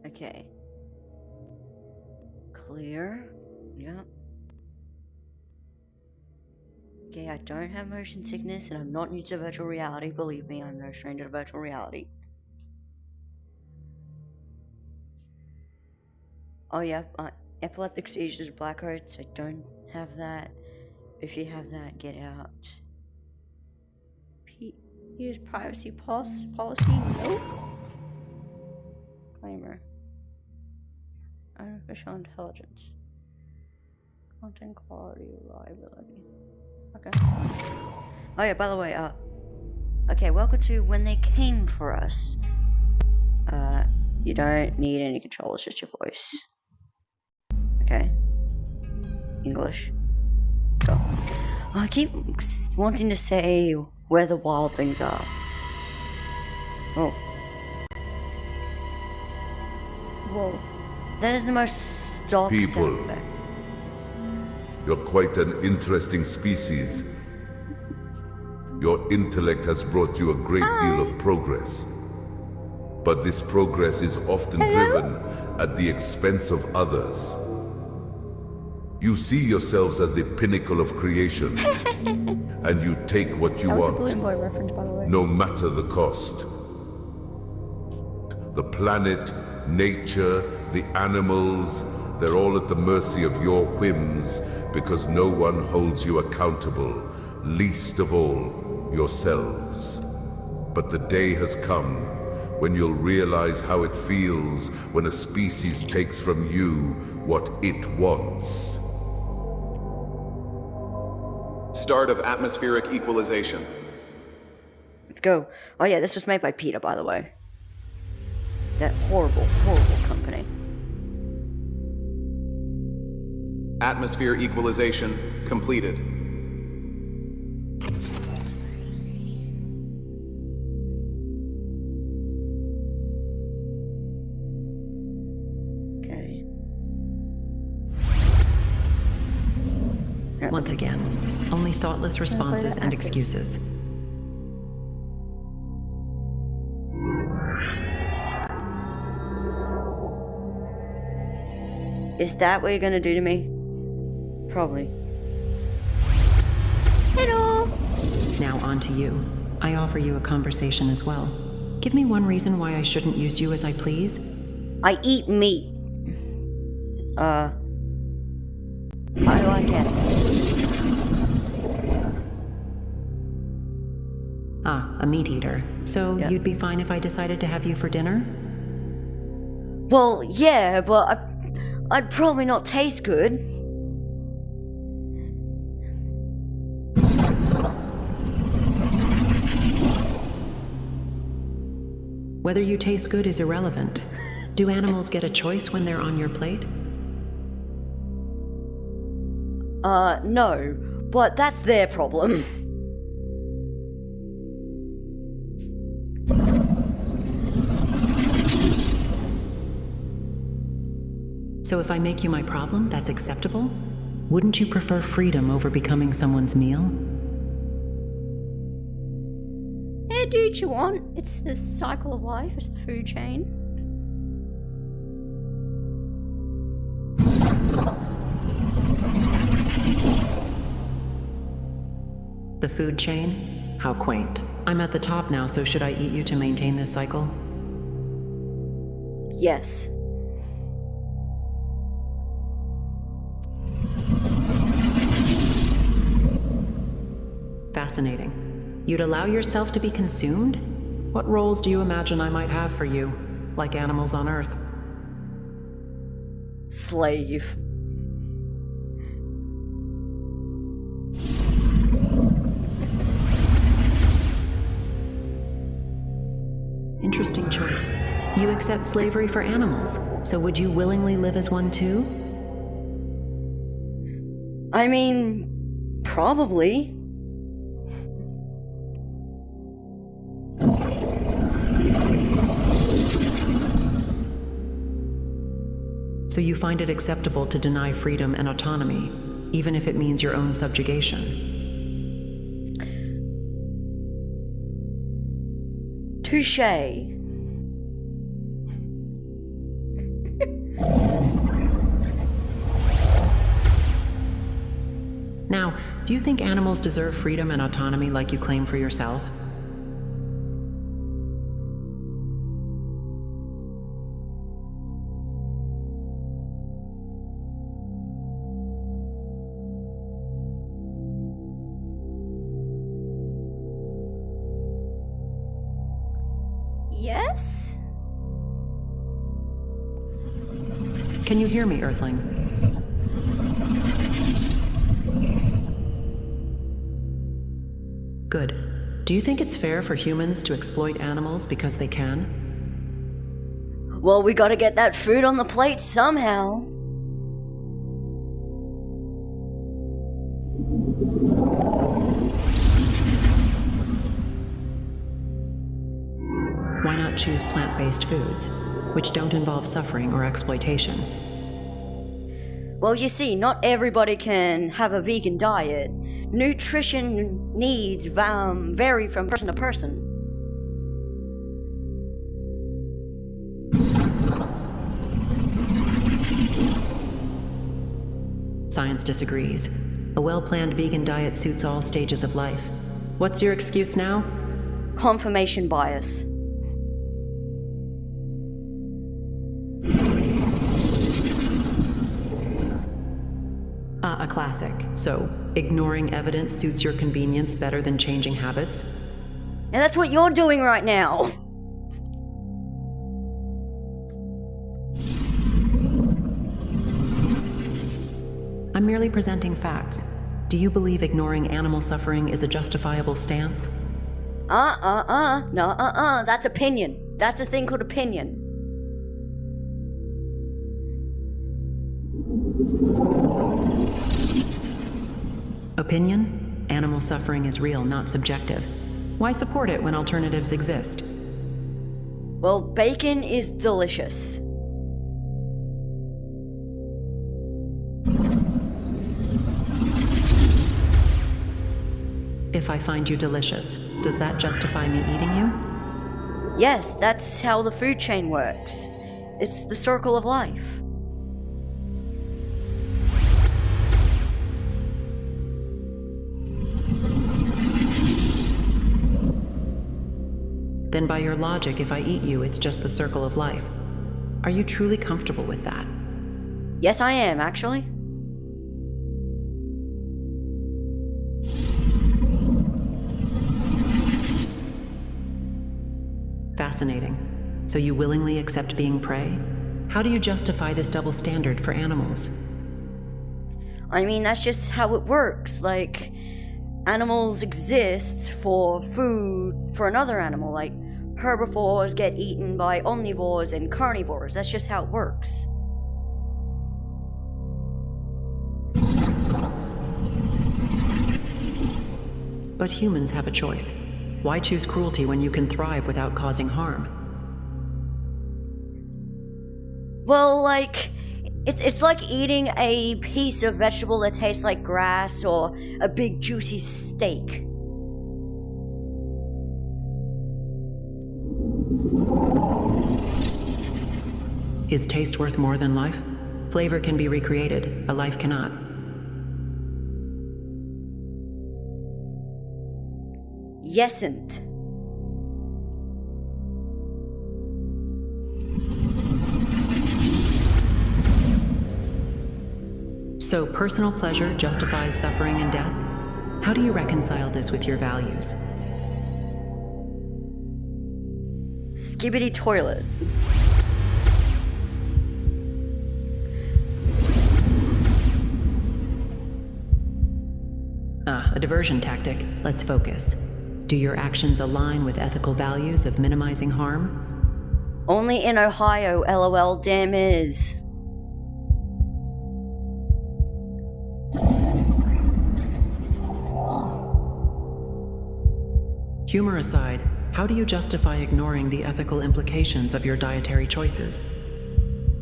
Okay. Clear. Yep. Okay, I don't have motion sickness and I'm not new to virtual reality. Believe me, I'm no stranger to virtual reality. Oh yeah, epileptic seizures, blackouts, I don't have that. If you have that, get out. Here's privacy policy, nope. Disclaimer. Artificial intelligence. Content quality, reliability. Okay. Oh yeah, by the way, okay, welcome to When They Came For Us. You don't need any controls, just your voice. Okay. English. Go. Oh, I keep wanting to say where the wild things are. Oh. Whoa. That is the most stock sound effect. You're quite an interesting species. Your intellect has brought you a great deal of progress. But this progress is often driven at the expense of others. You see yourselves as the pinnacle of creation, and you take what you want, Reference, by the way. no matter the cost. The planet, nature, the animals, they're all at the mercy of your whims because no one holds you accountable, least of all, yourselves. But the day has come when you'll realize how it feels when a species takes from you what it wants. Start of atmospheric equalization. Let's go. Oh yeah, this was made by PETA, by the way. That horrible, horrible company. Atmosphere equalization completed. Okay. Once again, only thoughtless responses and excuses. Is that what you're gonna do to me? Probably. Hello! Now on to you. I offer you a conversation as well. Give me one reason why I shouldn't use you as I please. I eat meat. I like animals. Ah, a meat eater. So Yeah. you'd be fine if I decided to have you for dinner? Well, yeah, but I'd probably not taste good. Whether you taste good is irrelevant. Do animals get a choice when they're on your plate? No. But that's their problem. So if I make you my problem, that's acceptable? Wouldn't you prefer freedom over becoming someone's meal? Yeah, do what you want. It's the cycle of life. It's the food chain. The food chain? How quaint. I'm at the top now, so should I eat you to maintain this cycle? Yes. Fascinating. You'd allow yourself to be consumed? What roles do you imagine I might have for you, like animals on Earth? Slave. Interesting choice. You accept slavery for animals, so would you willingly live as one too? I mean, probably. So you find it acceptable to deny freedom and autonomy, even if it means your own subjugation? Touché. Now, do you think animals deserve freedom and autonomy like you claim for yourself? Yes? Can you hear me, Earthling? Good. Do you think it's fair for humans to exploit animals because they can? Well, we gotta get that food on the plate somehow. Why not choose plant-based foods, which don't involve suffering or exploitation? Well, you see, not everybody can have a vegan diet. Nutrition needs vary from person to person. Science disagrees. A well-planned vegan diet suits all stages of life. What's your excuse now? Confirmation bias. A classic. So, ignoring evidence suits your convenience better than changing habits? And that's what you're doing right now. I'm merely presenting facts. Do you believe ignoring animal suffering is a justifiable stance? That's opinion. That's a thing called opinion. Opinion? Animal suffering is real, not subjective. Why support it when alternatives exist? Well, bacon is delicious. If I find you delicious, does that justify me eating you? Yes, that's how the food chain works. It's the circle of life. Then by your logic, if I eat you, it's just the circle of life. Are you truly comfortable with that? Yes, I am, actually. Fascinating. So you willingly accept being prey? How do you justify this double standard for animals? I mean, that's just how it works. Like, animals exist for food for another animal. Like, herbivores get eaten by omnivores and carnivores. That's just how it works. But humans have a choice. Why choose cruelty when you can thrive without causing harm? Well, like, it's like eating a piece of vegetable that tastes like grass or a big juicy steak. Is taste worth more than life? Flavor can be recreated, a life cannot. Yesn't. So personal pleasure justifies suffering and death? How do you reconcile this with your values? Skibbity toilet. A diversion tactic. Let's focus. Do your actions align with ethical values of minimizing harm? Only in Ohio, LOL, damn is. Humor aside, how do you justify ignoring the ethical implications of your dietary choices?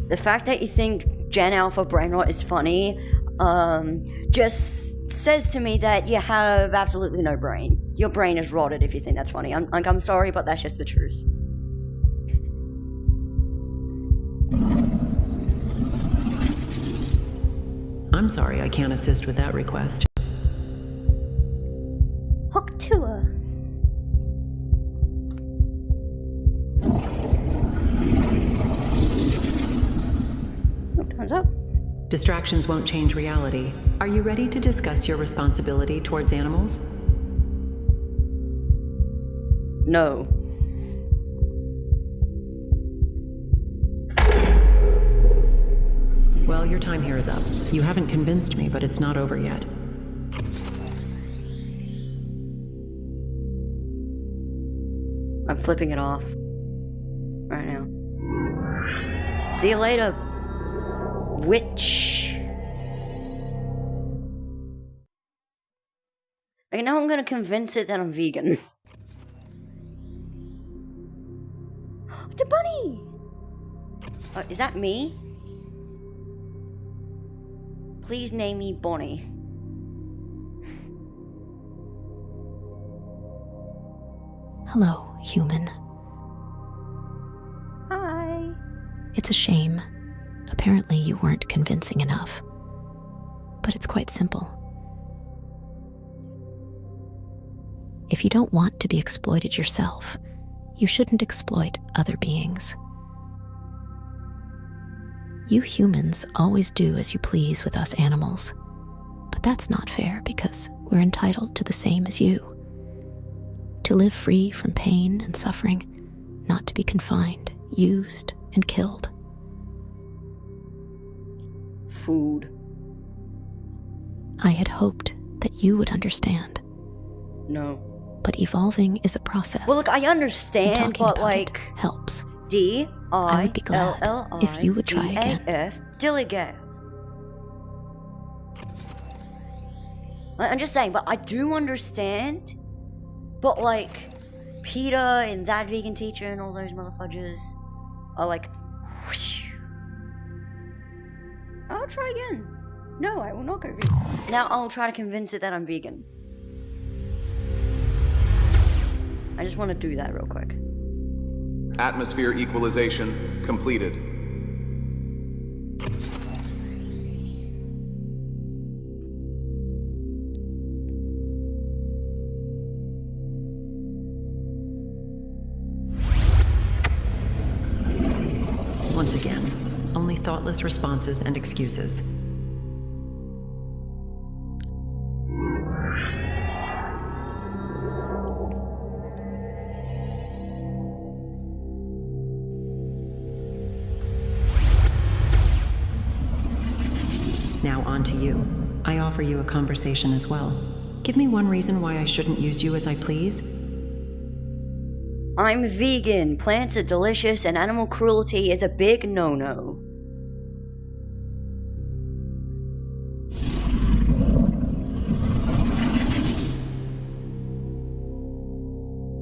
The fact that you think Gen Alpha brain rot is funny, just says to me that you have absolutely no brain. Your brain is rotted if you think that's funny. I'm sorry, but that's just the truth. I'm sorry I can't assist with that request. Hook tour. Turns up. Distractions won't change reality. Are you ready to discuss your responsibility towards animals? No. Well, your time here is up. You haven't convinced me, but it's not over yet. I'm flipping it off right now. See you later, witch. Okay, now I'm gonna convince it that I'm vegan. It's a bunny! Is that me? Please name me Bonnie. Hello, human. Hi. It's a shame. Apparently you weren't convincing enough. But it's quite simple. If you don't want to be exploited yourself, you shouldn't exploit other beings. You humans always do as you please with us animals. But that's not fair because we're entitled to the same as you. To live free from pain and suffering, not to be confined, used, and killed. Food. I had hoped that you would understand. No. But evolving is a process. Well, look, I and understand, talking but about like it helps. I would be glad if you would try again. Dilligaff. I'm just saying, but I do understand. But like, PETA and that vegan teacher and all those motherfuckers are like, whoosh. I'll try again. No, I will not go vegan. Now I'll try to convince it that I'm vegan. I just want to do that real quick. Atmosphere equalization completed. Once again, only thoughtless responses and excuses. Now on to you. I offer you a conversation as well. Give me one reason why I shouldn't use you as I please. I'm vegan. Plants are delicious and animal cruelty is a big no-no.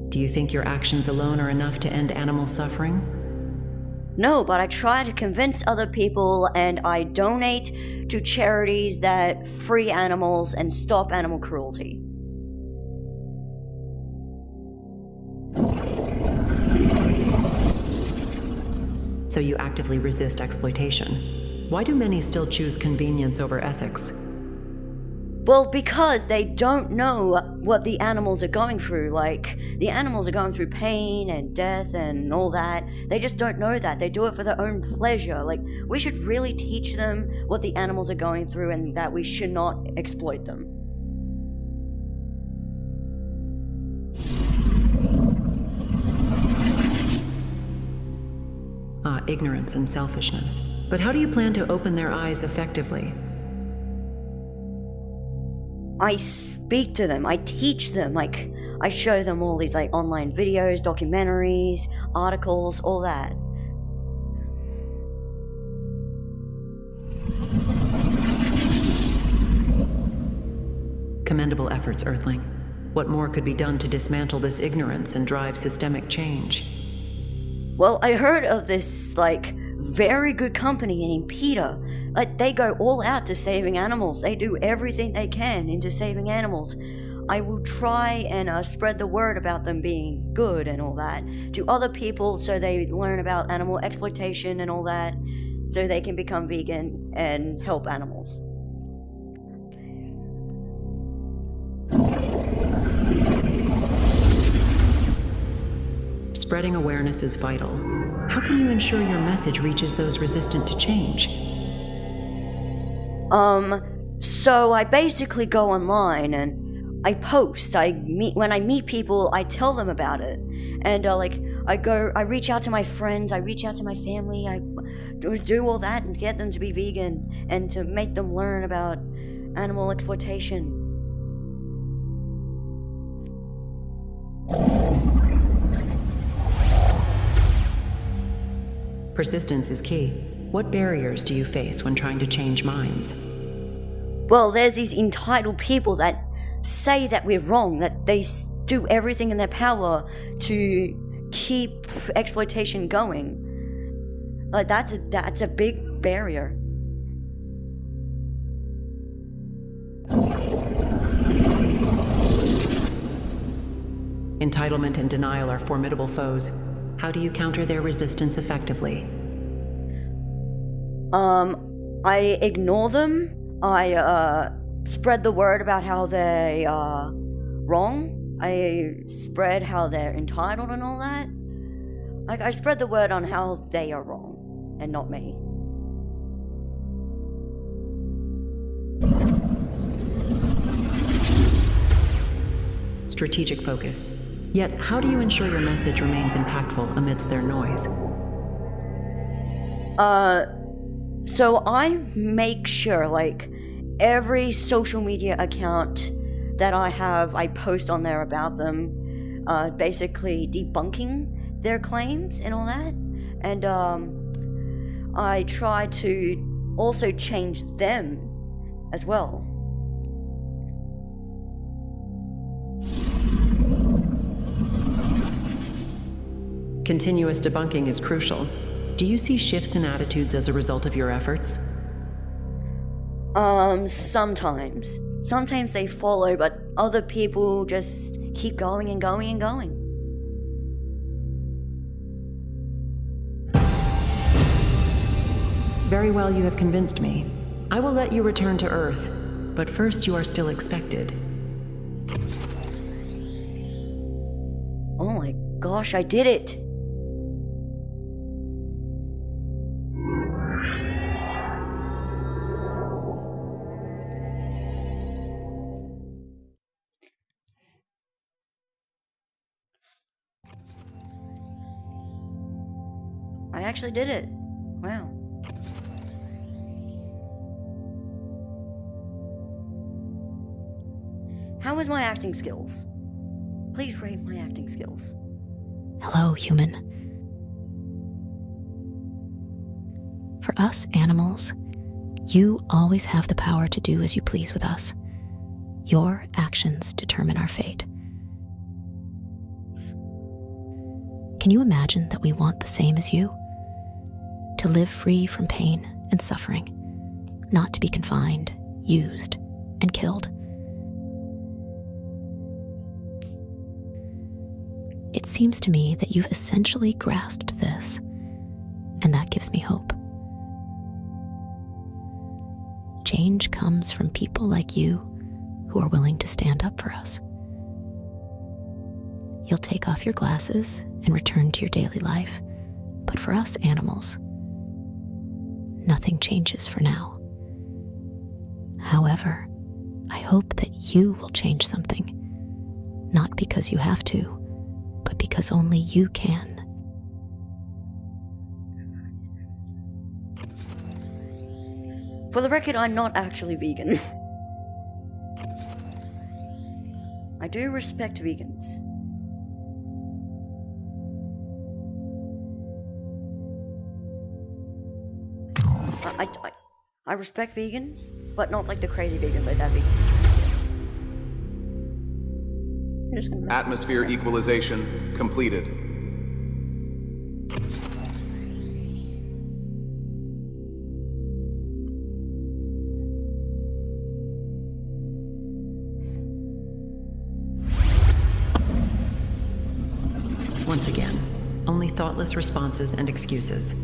Do you think your actions alone are enough to end animal suffering? No, but I try to convince other people and I donate to charities that free animals and stop animal cruelty. So you actively resist exploitation. Why do many still choose convenience over ethics? Well, because they don't know what the animals are going through. Like, the animals are going through pain and death and all that. They just don't know that. They do it for their own pleasure. Like, we should really teach them what the animals are going through and that we should not exploit them. Ignorance and selfishness. But how do you plan to open their eyes effectively? I speak to them, I teach them, like, I show them all these, like, online videos, documentaries, articles, all that. Commendable efforts, Earthling. What more could be done to dismantle this ignorance and drive systemic change? Well, I heard of this, like, very good company named PETA. Like, they go all out to saving animals. They do everything they can into saving animals. I will try and spread the word about them being good and all that to other people so they learn about animal exploitation and all that so they can become vegan and help animals. Spreading awareness is vital. How can you ensure your message reaches those resistant to change? So I basically go online and I post. When I meet people, I tell them about it. And I reach out to my friends, I reach out to my family, I do all that and get them to be vegan and to make them learn about animal exploitation. Persistence is key. What barriers do you face when trying to change minds? Well, there's these entitled people that say that we're wrong, that they do everything in their power to keep exploitation going. Like, that's a big barrier. Entitlement and denial are formidable foes. How do you counter their resistance effectively? I ignore them. I spread the word about how they are wrong. I spread how they're entitled and all that. Like, I spread the word on how they are wrong and not me. Strategic focus. Yet, how do you ensure your message remains impactful amidst their noise? So I make sure, like, every social media account that I have, I post on there about them, basically debunking their claims and all that. And, I try to also change them as well. Continuous debunking is crucial. Do you see shifts in attitudes as a result of your efforts? Sometimes. Sometimes they follow, but other people just keep going and going and going. Very well, you have convinced me. I will let you return to Earth, but first you are still expected. Oh my gosh, I did it! I actually did it. Wow. How is my acting skills? Please rate my acting skills. Hello, human. For us animals, you always have the power to do as you please with us. Your actions determine our fate. Can you imagine that we want the same as you? To live free from pain and suffering, not to be confined, used, and killed. It seems to me that you've essentially grasped this, and that gives me hope. Change comes from people like you who are willing to stand up for us. You'll take off your glasses and return to your daily life, but for us animals, nothing changes for now. However, I hope that you will change something, not because you have to, but because only you can. For the record, I'm not actually vegan. I do respect vegans. I respect vegans, but not like the crazy vegans like that vegan teacher. Atmosphere equalization completed. Once again, only thoughtless responses and excuses.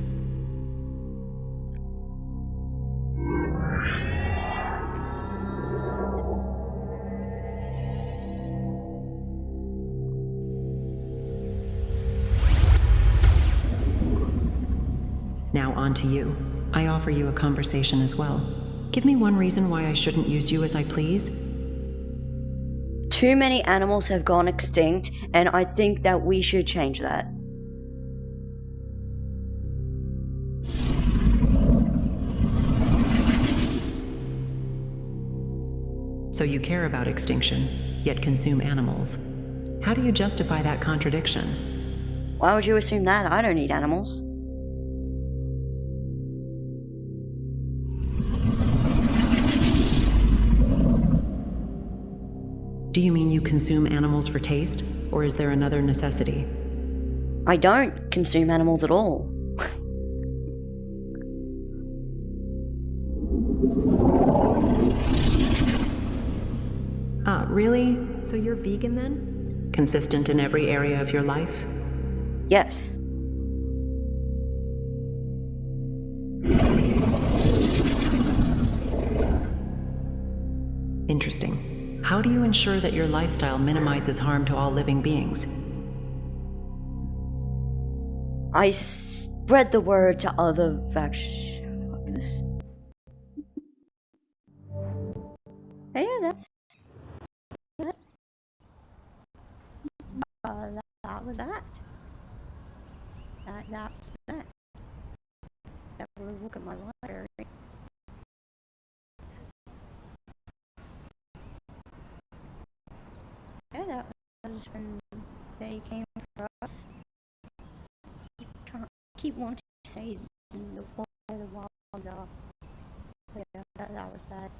Now on to you. I offer you a conversation as well. Give me one reason why I shouldn't use you as I please. Too many animals have gone extinct, and I think that we should change that. So you care about extinction, yet consume animals. How do you justify that contradiction? Why would you assume that? I don't eat animals. Do you mean you consume animals for taste, or is there another necessity? I don't consume animals at all. Really? So you're vegan then? Consistent in every area of your life? Yes. Interesting. How do you ensure that your lifestyle minimizes harm to all living beings? I spread the word to other Fuck this. Yeah, that's... that was that. That's that. Never look at my library. Yeah, that was when they came for us. Keep wanting to say the wild are. Yeah, that was that.